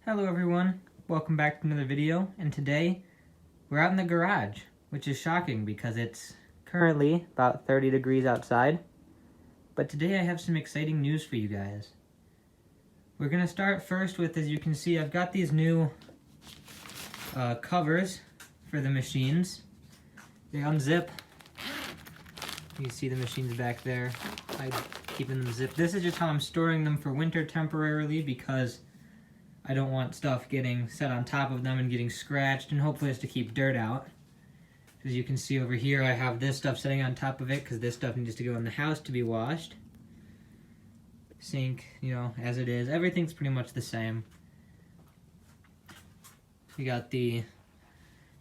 Hello everyone, welcome back to another video, and today we're out in the garage, which is shocking because it's currently about 30 degrees outside. But today I have some exciting news for you guys. We're going to start first with, as you can see, I've got these new covers for the machines. They unzip. You can see the machines back there. I'm keeping them zipped. This is just how I'm storing them for winter temporarily because I don't want stuff getting set on top of them and getting scratched, and hopefully it's to keep dirt out. As you can see over here, I have this stuff sitting on top of it because this stuff needs to go in the house to be washed. Sink, you know, as it is. Everything's pretty much the same. We got the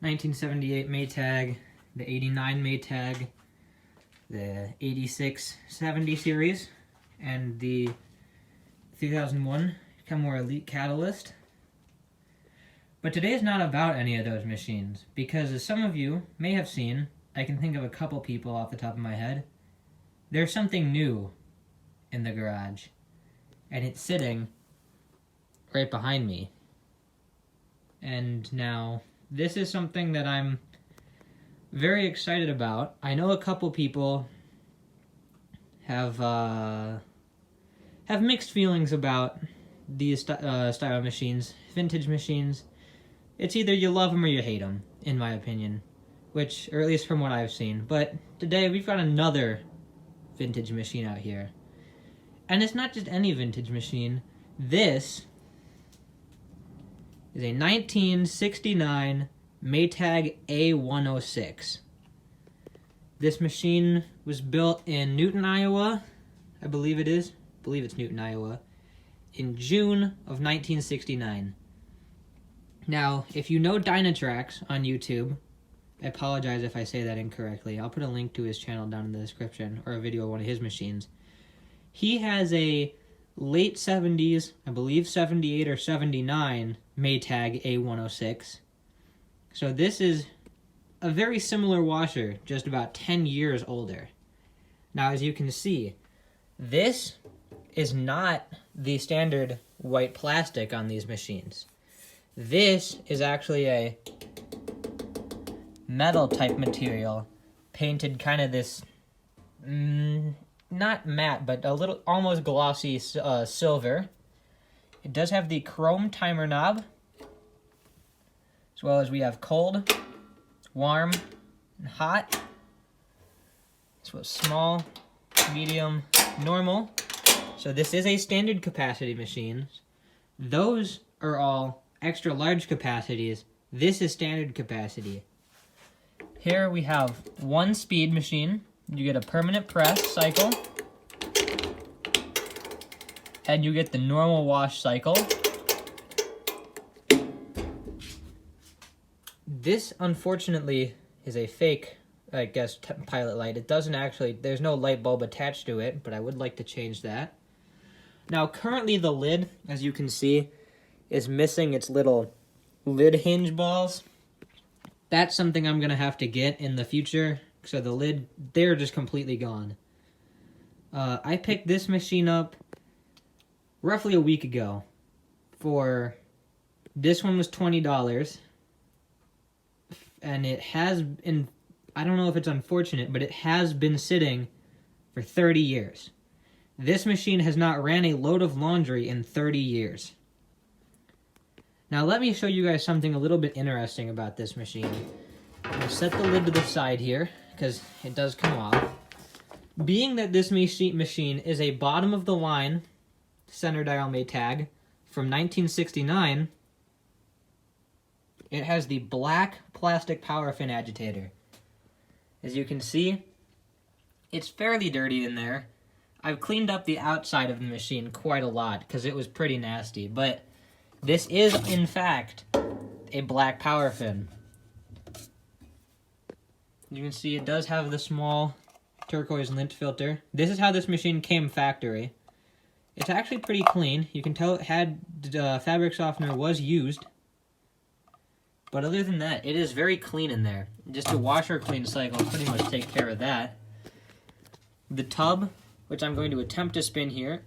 1978 Maytag, the 89 Maytag, the 8670 series, and the 2001 Kenmore Elite Catalyst. But today is not about any of those machines, because as some of you may have seen, I can think of a couple people off the top of my head, there's something new in the garage, and it's sitting right behind me. And now, this is something that I'm very excited about. I know a couple people have mixed feelings about these style machines, vintage machines. It's either you love them or you hate them, in my opinion, which, or at least from what I've seen. But today we've got another vintage machine out here. And it's not just any vintage machine. This is a 1969 Maytag A106. This machine was built in Newton, Iowa. I believe it is. I believe it's Newton, Iowa. In June of 1969. Now, if you know Dynatrax on YouTube, I apologize if I say that incorrectly. I'll put a link to his channel down in the description, or a video of one of his machines. He has a late 70s, I believe 78 or 79, Maytag A106. So this is a very similar washer, just about 10 years older. Now, as you can see, this is not the standard white plastic on these machines. This is actually a metal type material, painted kind of this, not matte, but a little almost glossy silver. It does have the chrome timer knob, as well as we have cold, warm, and hot. So small, medium, normal. So this is a standard capacity machine. Those are all extra large capacities. This is standard capacity. Here we have one speed machine. You get a permanent press cycle. And you get the normal wash cycle. This, unfortunately, is a fake, I guess, pilot light. It doesn't actually, there's no light bulb attached to it, but I would like to change that. Now, currently the lid, as you can see, is missing its little lid hinge balls. That's something I'm going to have to get in the future. So the lid, they're just completely gone. I picked this machine up roughly a week ago. This one was $20. And it has been, I don't know if it's unfortunate, but it has been sitting for 30 years. This machine has not ran a load of laundry in 30 years. Now let me show you guys something a little bit interesting about this machine. I'm going to set the lid to the side here, because it does come off. Being that this machine is a bottom-of-the-line center dial Maytag from 1969, it has the black plastic power fin agitator. As you can see, it's fairly dirty in there. I've cleaned up the outside of the machine quite a lot because it was pretty nasty, but this is, in fact, a black power fin. You can see it does have the small turquoise lint filter. This is how this machine came factory. It's actually pretty clean. You can tell it had fabric softener was used. But other than that, it is very clean in there. Just a washer clean cycle will pretty much take care of that. The tub, which I'm going to attempt to spin here.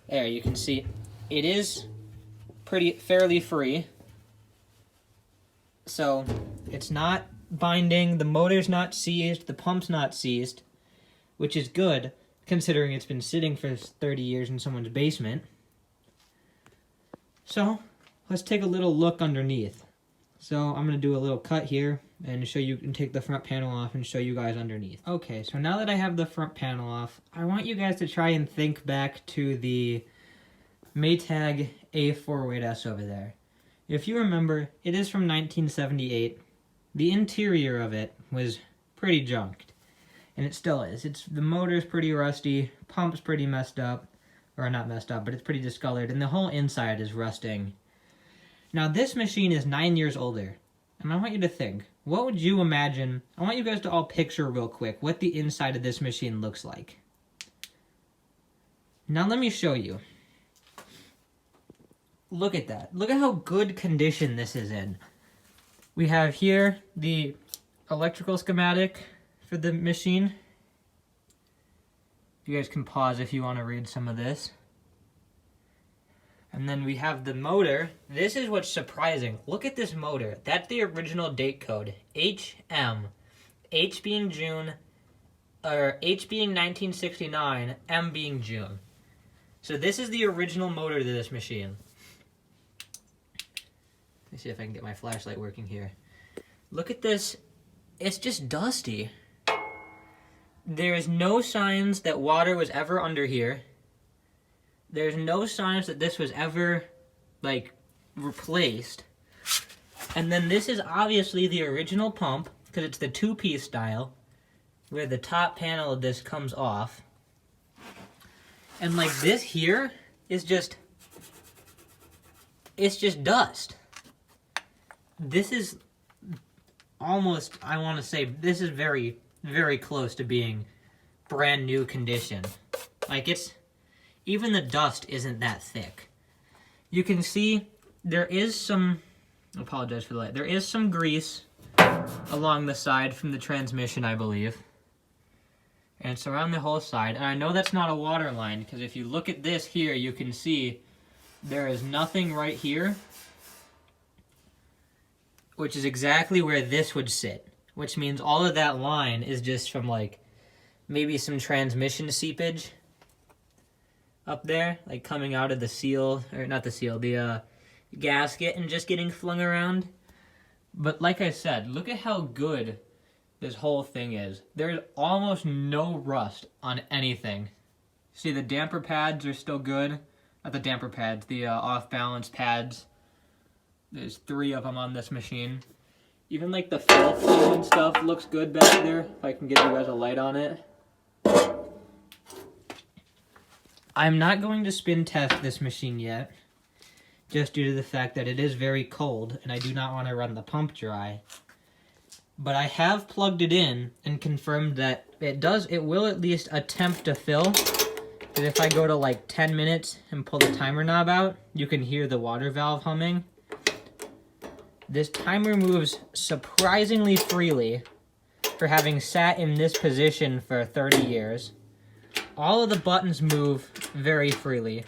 There, you can see it is fairly free. So it's not binding, the motor's not seized, the pump's not seized, which is good considering it's been sitting for 30 years in someone's basement. So let's take a little look underneath. So I'm going to do a little cut here and show you, and take the front panel off and show you guys underneath. Okay, so now that I have the front panel off, I want you guys to try and think back to the Maytag A408S over there. If you remember, it is from 1978. The interior of it was pretty junked, and it still is. The motor's pretty rusty, pump's pretty messed up, or not messed up, but it's pretty discolored, and the whole inside is rusting. Now this machine is 9 years older, and I want you to think, what would you imagine, I want you guys to all picture real quick what the inside of this machine looks like. Now let me show you. Look at that. Look at how good condition this is in. We have here the electrical schematic for the machine. You guys can pause if you want to read some of this. And then we have the motor. This is what's surprising. Look at this motor. That's the original date code. HM. H being June, or H being 1969, M being June. So this is the original motor to this machine. Let me see if I can get my flashlight working here. Look at this. It's just dusty. There is no signs that water was ever under here. There's no signs that this was ever, like, replaced. And then this is obviously the original pump, because it's the two-piece style, where the top panel of this comes off. And, like, this here is just, it's just dust. This is almost, I want to say, this is very, very close to being brand new condition. Like, it's, even the dust isn't that thick. You can see there is some, I apologize for the light, there is some grease along the side from the transmission, I believe. And it's around the whole side. And I know that's not a water line, because if you look at this here, you can see there is nothing right here, which is exactly where this would sit, which means all of that line is just from, like, maybe some transmission seepage up there, like coming out of the seal, or not the seal, the gasket, and just getting flung around. But like I said, look at how good this whole thing is. There's almost no rust on anything. See, the damper pads are still good. Not the damper pads, the off-balance pads. There's 3 of them on this machine. Even like the fill film and stuff looks good back there. If I can give you guys a light on it. I'm not going to spin test this machine yet, just due to the fact that it is very cold and I do not want to run the pump dry. But I have plugged it in and confirmed that it will at least attempt to fill. Because if I go to like 10 minutes and pull the timer knob out, you can hear the water valve humming. This timer moves surprisingly freely for having sat in this position for 30 years. All of the buttons move very freely.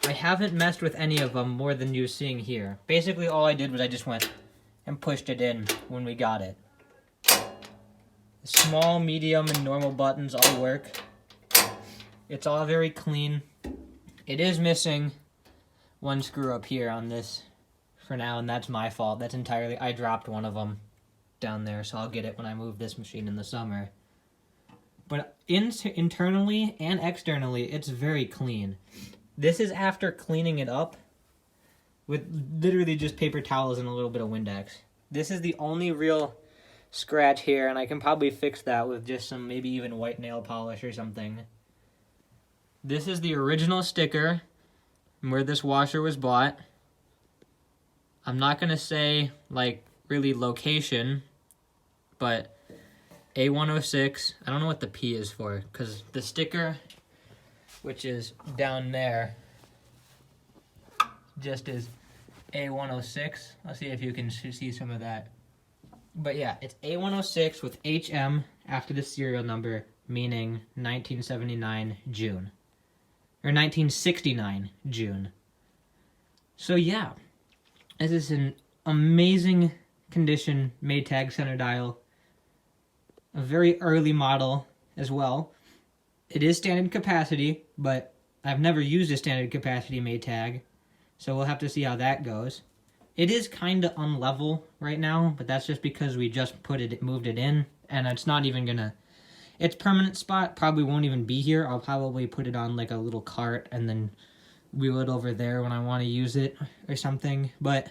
I haven't messed with any of them more than you're seeing here. Basically all I did was I just went and pushed it in when we got it. The small, medium, and normal buttons all work. It's all very clean. It is missing one screw up here on this for now, and that's my fault. That's entirely, I dropped one of them down there, so I'll get it when I move this machine in the summer. But internally and externally, it's very clean. This is after cleaning it up with literally just paper towels and a little bit of Windex. This is the only real scratch here, and I can probably fix that with just some, maybe even white nail polish or something. This is the original sticker where this washer was bought. I'm not going to say, like, really location, but A106, I don't know what the P is for, because the sticker, which is down there, just is A106. I'll see if you can see some of that. But yeah, it's A106 with HM after the serial number, meaning 1979 June. Or 1969 June. So yeah, this is an amazing condition Maytag center dial. A very early model as well. It is standard capacity, but I've never used a standard capacity Maytag, so we'll have to see how that goes. It is kind of unlevel right now, but that's just because we just moved it in, and it's not even gonna... Its permanent spot probably won't even be here. I'll probably put it on like a little cart and then wheel it over there when I want to use it or something. But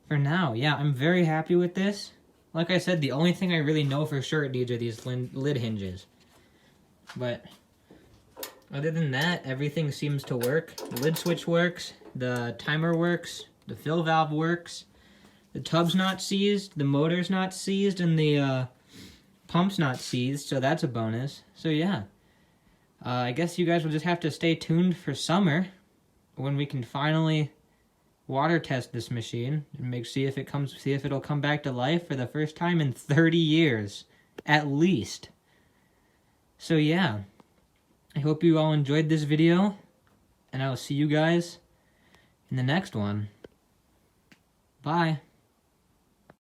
for now, yeah, I'm very happy with this. Like I said, the only thing I really know for sure it needs are these lid hinges. But other than that, everything seems to work. The lid switch works, the timer works, the fill valve works, the tub's not seized, the motor's not seized, and the pump's not seized, so that's a bonus. So yeah, I guess you guys will just have to stay tuned for summer when we can finally water test this machine and see if it'll come back to life for the first time in 30 years, at least. So yeah, I hope you all enjoyed this video, and I will see you guys in the next one. Bye.